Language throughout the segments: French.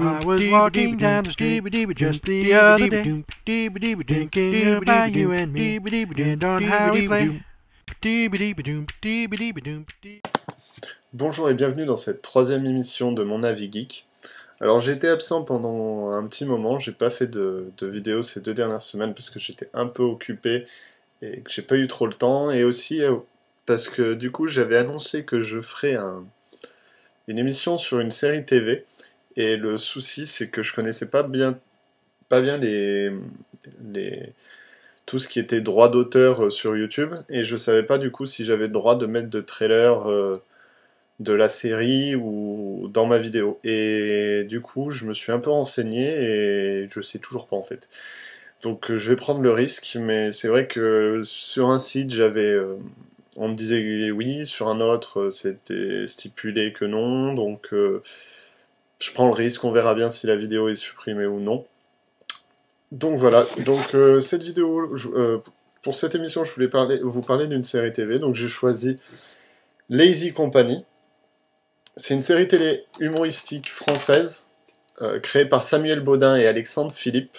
I was walking down the street just the other day, thinking about you and me, and on how we play. Bonjour et bienvenue dans cette troisième émission de Mon Avis Geek. Alors j'ai été absent pendant un petit moment, j'ai pas fait de vidéo ces 2 dernières semaines parce que j'étais un peu occupé et que j'ai pas eu trop le temps, et aussi parce que du coup j'avais annoncé que je ferais une émission sur une série TV, et le souci c'est que je connaissais pas bien tout ce qui était droit d'auteur sur YouTube, et je savais pas du coup si j'avais le droit de mettre de trailer de la série ou dans ma vidéo. Et du coup, je me suis un peu renseigné et je sais toujours pas en fait. Donc je vais prendre le risque, mais c'est vrai que sur un site, on me disait oui, sur un autre, c'était stipulé que non, donc je prends le risque, on verra bien si la vidéo est supprimée ou non. Donc voilà, donc cette vidéo, pour cette émission, je voulais vous parler d'une série TV, donc j'ai choisi Lazy Company. C'est une série télé humoristique française, créée par Samuel Baudin et Alexandre Philippe,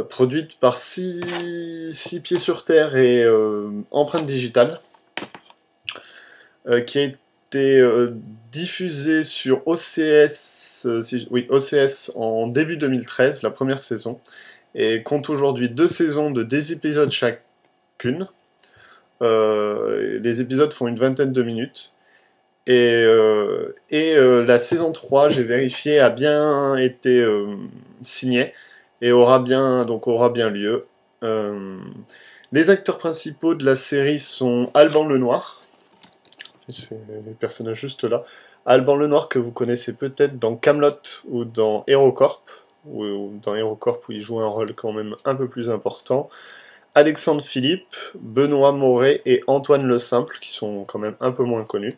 produite par 6 Pieds sur Terre et Empreinte Digitale, qui a été diffusée sur OCS, OCS en début 2013, la première saison, et compte aujourd'hui 2 saisons de 10 épisodes chacune. Les épisodes font une vingtaine de minutes. Et la saison 3, j'ai vérifié, a bien été signée et aura bien lieu. Les acteurs principaux de la série sont Alban Lenoir, c'est les personnages juste là. Alban Lenoir que vous connaissez peut-être dans Kaamelott ou dans HeroCorp, où il joue un rôle quand même un peu plus important. Alexandre Philippe, Benoît Moré et Antoine Le Simple, qui sont quand même un peu moins connus.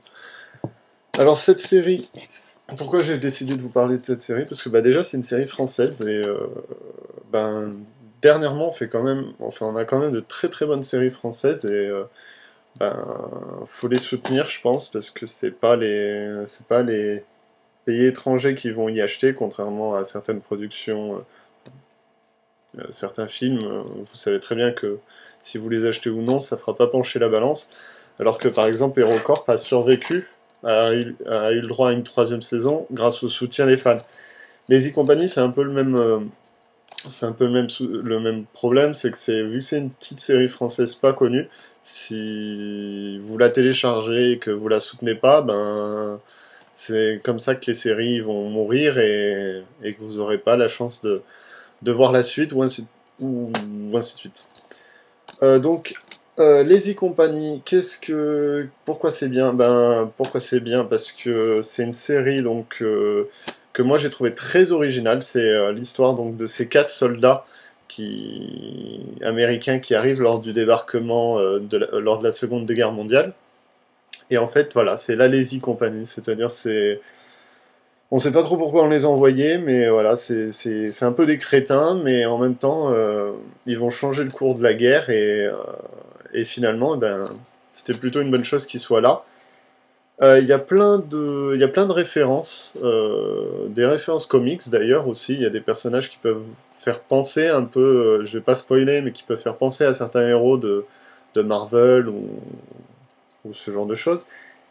Alors cette série, pourquoi j'ai décidé de vous parler de cette série? Parce que déjà c'est une série française, et dernièrement on a quand même de très très bonnes séries françaises, et faut les soutenir, je pense, parce que c'est pas les pays étrangers qui vont y acheter, contrairement à certaines productions, certains films. Vous savez très bien que si vous les achetez ou non, ça fera pas pencher la balance, alors que par exemple HeroCorp a survécu, a eu le droit à une 3e saison grâce au soutien des fans. Lazy Company, c'est un peu le même problème, c'est que vu que c'est une petite série française pas connue, si vous la téléchargez et que vous la soutenez pas, c'est comme ça que les séries vont mourir, et que vous n'aurez pas la chance de voir la suite, ou ainsi de suite. Lazy Company, pourquoi c'est bien? Pourquoi c'est bien? Parce que c'est une série que moi j'ai trouvé très originale. C'est l'histoire de ces 4 soldats américains qui arrivent lors du débarquement lors de la Seconde Guerre mondiale. Et en fait, voilà, c'est la Lazy Company, c'est-à-dire on sait pas trop pourquoi on les a envoyés, mais voilà, c'est un peu des crétins, mais en même temps, ils vont changer le cours de la guerre, et finalement, c'était plutôt une bonne chose qu'ils soient là. Il y a plein de références, des références comics d'ailleurs aussi. Il y a des personnages qui peuvent faire penser un peu, je vais pas spoiler, mais qui peuvent faire penser à certains héros de Marvel ou ce genre de choses.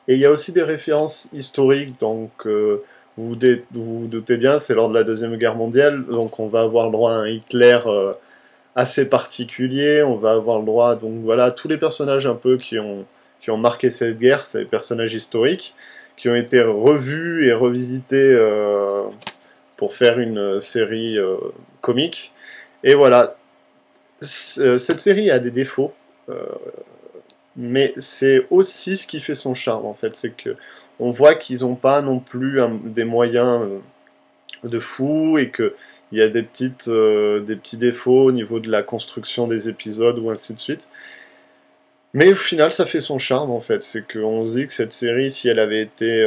Et il y a aussi des références historiques, donc vous vous doutez bien, c'est lors de la Deuxième Guerre mondiale, donc on va avoir le droit à un Hitler assez particulier, on va avoir le droit, donc voilà, tous les personnages un peu qui ont marqué cette guerre, c'est des personnages historiques, qui ont été revus et revisités pour faire une série comique. Et voilà, cette série a des défauts, mais c'est aussi ce qui fait son charme en fait, c'est que on voit qu'ils n'ont pas non plus des moyens de fou, et qu'il y a des petits défauts au niveau de la construction des épisodes ou ainsi de suite. Mais au final, ça fait son charme en fait, c'est qu'on se dit que cette série, si elle avait été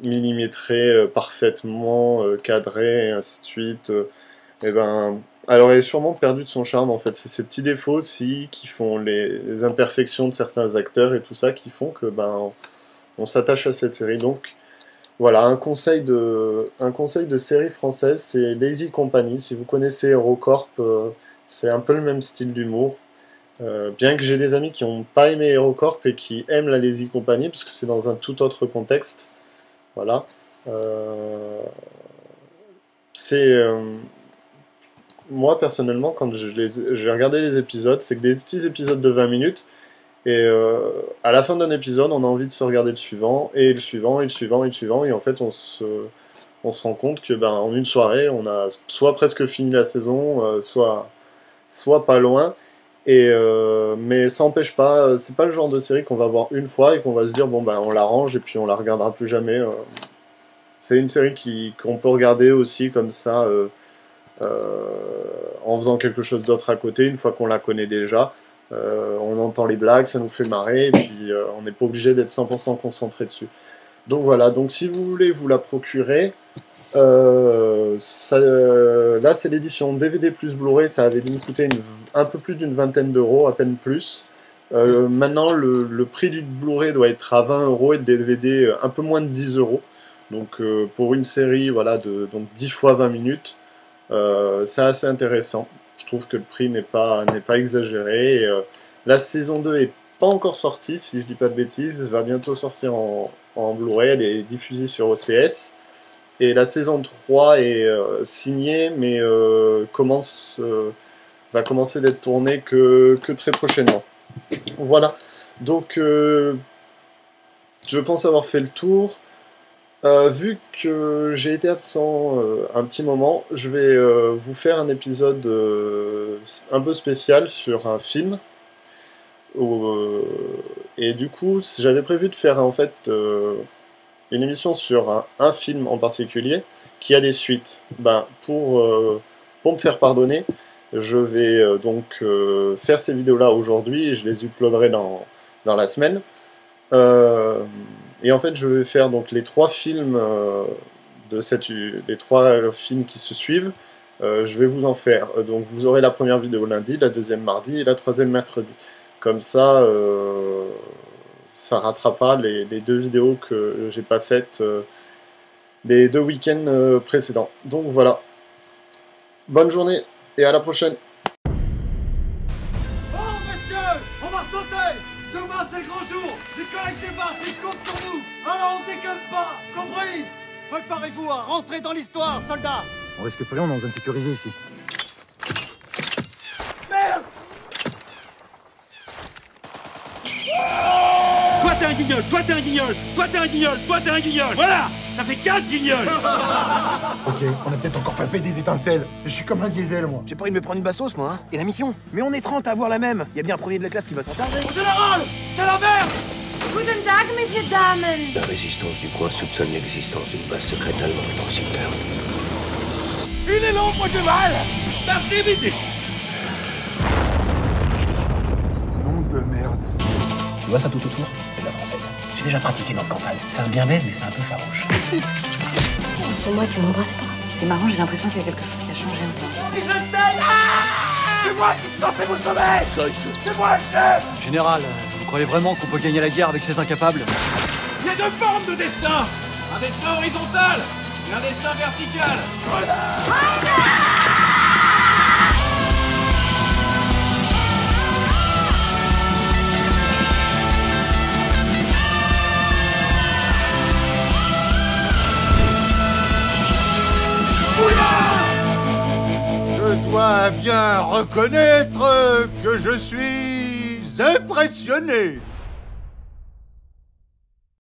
millimétrée parfaitement, cadrée, et ainsi de suite, elle aurait sûrement perdu de son charme en fait. C'est ces petits défauts aussi qui font les imperfections de certains acteurs et tout ça qui font que on s'attache à cette série. Donc Voilà, un conseil de série française, c'est Lazy Company. Si vous connaissez HeroCorp, c'est un peu le même style d'humour. Bien que j'ai des amis qui n'ont pas aimé HeroCorp et qui aiment la Lazy Company, parce que c'est dans un tout autre contexte. Voilà. C'est moi personnellement, quand j'ai regardé les épisodes, c'est que des petits épisodes de 20 minutes, et à la fin d'un épisode, on a envie de se regarder le suivant, et le suivant, et le suivant, et le suivant, et en fait, on se rend compte que ben, en une soirée, on a soit presque fini la saison, soit pas loin. Mais ça n'empêche pas, c'est pas le genre de série qu'on va voir une fois et qu'on va se dire bon ben on la range et puis on la regardera plus jamais. C'est une série qu'on peut regarder aussi comme ça en faisant quelque chose d'autre à côté une fois qu'on la connaît déjà. On entend les blagues, ça nous fait marrer et puis on n'est pas obligé d'être 100% concentré dessus. Donc voilà, donc si vous voulez vous la procurer, là c'est l'édition DVD plus Blu-ray, ça avait dû me coûter un peu plus d'une vingtaine d'euros, à peine plus. Maintenant le prix du Blu-ray doit être à 20 euros et le DVD un peu moins de 10 euros. Donc pour une série voilà, donc 10 fois 20 minutes, c'est assez intéressant. Je trouve que le prix n'est pas exagéré. Et, la saison 2 est pas encore sortie, si je dis pas de bêtises, elle va bientôt sortir en Blu-ray, elle est diffusée sur OCS. Et la saison 3 est signée, mais va commencer d'être tournée que très prochainement. Voilà. Donc, je pense avoir fait le tour. Vu que j'ai été absent un petit moment, je vais vous faire un épisode un peu spécial sur un film. Et du coup, j'avais prévu de faire en fait une émission sur un film en particulier qui a des suites. Ben, pour me faire pardonner, je vais donc faire ces vidéos-là aujourd'hui et je les uploaderai dans la semaine. Et en fait, je vais faire donc les trois films les trois films qui se suivent. Je vais vous en faire. Donc, vous aurez la première vidéo lundi, la deuxième mardi et la troisième mercredi. Comme ça, ça rattrapera les deux vidéos que j'ai pas faites les 2 week-ends précédents. Donc voilà. Bonne journée et à la prochaine. C'est le grand jour. Les collègues débarquent, ils comptent sur nous. Alors on déconne pas, compris? Préparez-vous à rentrer dans l'histoire, soldats. On risque plus rien, on est en zone sécurisée ici. Merde! Toi t'es un guignol, toi t'es un guignol, toi t'es un guignol, toi t'es un guignol. Voilà, ça fait 4 guignols. Ok, on a peut-être encore pas fait des étincelles. Je suis comme un diesel, moi. J'ai pas envie de me prendre une bastos, moi, hein. Et la mission? Mais on est 30 à avoir la même. Y a bien un premier de la classe qui va s'en charger. Mon général, c'est la merde! Guten Tag, messieurs, dames. La résistance du coin soupçonne l'existence d'une base secrète allemande dans le secteur. Il est l'ombre du mal! Das gibt es. Nom de merde. Tu vois ça tout autour? C'est de la française. J'ai déjà pratiqué dans le Cantal. Ça se bien baise, mais c'est un peu farouche. Pour moi, tu m'embrasses pas. C'est marrant, j'ai l'impression qu'il y a quelque chose qui a changé en toi. Et je sais! C'est moi qui suis censé vous sauver! C'est moi le chef! Général, vous croyez vraiment qu'on peut gagner la guerre avec ces incapables? Il y a 2 formes de destin. Un destin horizontal et un destin vertical. Je dois bien reconnaître que je suis impressionné.